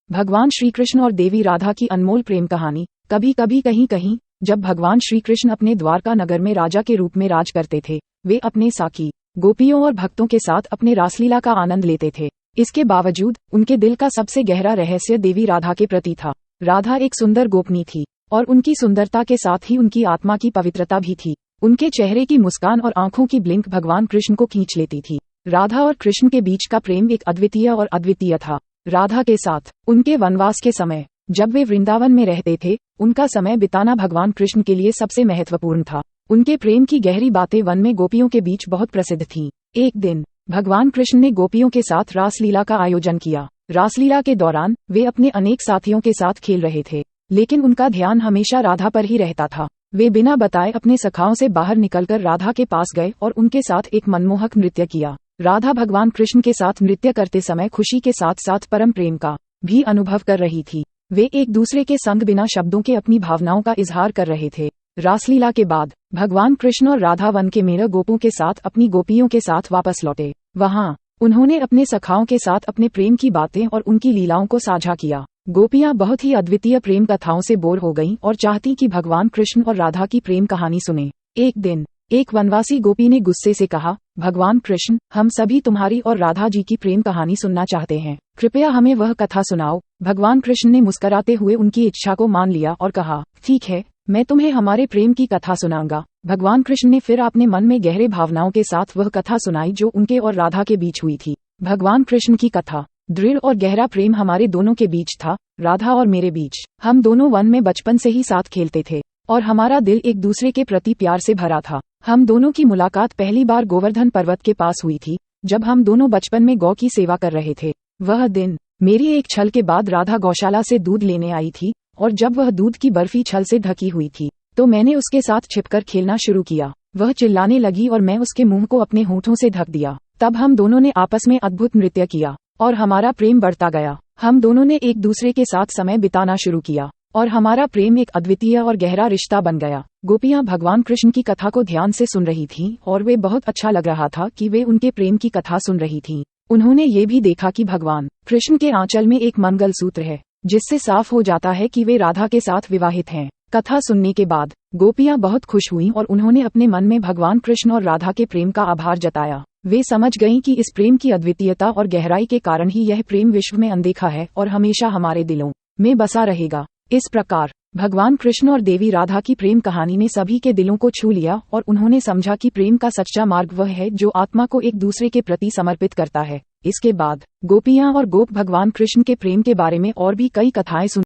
भगवान श्री कृष्ण और देवी राधा की अनमोल प्रेम कहानी। कभी कभी कहीं कहीं जब भगवान श्री कृष्ण अपने द्वारका नगर में राजा के रूप में राज करते थे, वे अपने साकी गोपियों और भक्तों के साथ अपने रासलीला का आनंद लेते थे। इसके बावजूद उनके दिल का सबसे गहरा रहस्य देवी राधा के प्रति था। राधा एक सुंदर गोपनी थी और उनकी सुंदरता के साथ ही उनकी आत्मा की पवित्रता भी थी। उनके चेहरे की मुस्कान और आंखों की ब्लिंक भगवान कृष्ण को खींच लेती थी। राधा और कृष्ण के बीच का प्रेम एक अद्वितीय था। राधा के साथ उनके वनवास के समय जब वे वृंदावन में रहते थे, उनका समय बिताना भगवान कृष्ण के लिए सबसे महत्वपूर्ण था। उनके प्रेम की गहरी बातें वन में गोपियों के बीच बहुत प्रसिद्ध थीं। एक दिन भगवान कृष्ण ने गोपियों के साथ रासलीला का आयोजन किया। रासलीला के दौरान वे अपने अनेक साथियों के साथ खेल रहे थे, लेकिन उनका ध्यान हमेशा राधा पर ही रहता था। वे बिना बताए अपने सखाओं से बाहर निकलकर राधा के पास गए और उनके साथ एक मनमोहक नृत्य किया। राधा भगवान कृष्ण के साथ नृत्य करते समय खुशी के साथ साथ परम प्रेम का भी अनुभव कर रही थी। वे एक दूसरे के संग बिना शब्दों के अपनी भावनाओं का इजहार कर रहे थे। रासलीला के बाद भगवान कृष्ण और राधा वन के मेरा गोपों के साथ अपनी गोपियों के साथ वापस लौटे। वहाँ उन्होंने अपने सखाओं के साथ अपने प्रेम की बातें और उनकी लीलाओं को साझा किया। गोपियां बहुत ही अद्वितीय प्रेम कथाओं से बोर हो गईं और चाहती कि भगवान कृष्ण और राधा की प्रेम कहानी सुने। एक दिन एक वनवासी गोपी ने गुस्से से कहा, भगवान कृष्ण, हम सभी तुम्हारी और राधा जी की प्रेम कहानी सुनना चाहते हैं, कृपया हमें वह कथा सुनाओ। भगवान कृष्ण ने मुस्कुराते हुए उनकी इच्छा को मान लिया और कहा, ठीक है, मैं तुम्हें हमारे प्रेम की कथा सुनाऊंगा। भगवान कृष्ण ने फिर अपने मन में गहरे भावनाओं के साथ वह कथा सुनाई जो उनके और राधा के बीच हुई थी। भगवान कृष्ण की कथा, दृढ़ और गहरा प्रेम हमारे दोनों के बीच था, राधा और मेरे बीच। हम दोनों वन में बचपन से ही साथ खेलते थे और हमारा दिल एक दूसरे के प्रति प्यार से भरा था। हम दोनों की मुलाकात पहली बार गोवर्धन पर्वत के पास हुई थी, जब हम दोनों बचपन में गौ की सेवा कर रहे थे। वह दिन मेरी एक छल के बाद राधा गौशाला से दूध लेने आई थी और जब वह दूध की बर्फी छल से ढकी हुई थी तो मैंने उसके साथ छिपकर खेलना शुरू किया। वह चिल्लाने लगी और मैं उसके मुंह को अपने होठों से ढक दिया। तब हम दोनों ने आपस में अद्भुत नृत्य किया और हमारा प्रेम बढ़ता गया। हम दोनों ने एक दूसरे के साथ समय बिताना शुरू किया और हमारा प्रेम एक अद्वितीय और गहरा रिश्ता बन गया। गोपियां भगवान कृष्ण की कथा को ध्यान से सुन रही थीं और वे बहुत अच्छा लग रहा था कि वे उनके प्रेम की कथा सुन रही थीं। उन्होंने ये भी देखा कि भगवान कृष्ण के आंचल में एक मंगल सूत्र है, जिससे साफ हो जाता है कि वे राधा के साथ विवाहित हैं। कथा सुनने के बाद गोपियां बहुत खुश हुईं और उन्होंने अपने मन में भगवान कृष्ण और राधा के प्रेम का आभार जताया। वे समझ गईं कि इस प्रेम की अद्वितीयता और गहराई के कारण ही यह प्रेम विश्व में अनदेखा है और हमेशा हमारे दिलों में बसा रहेगा। इस प्रकार भगवान कृष्ण और देवी राधा की प्रेम कहानी ने सभी के दिलों को छू लिया और उन्होंने समझा कि प्रेम का सच्चा मार्ग वह है जो आत्मा को एक दूसरे के प्रति समर्पित करता है। इसके बाद गोपियां और गोप भगवान कृष्ण के प्रेम के बारे में और भी कई कथाएं सुन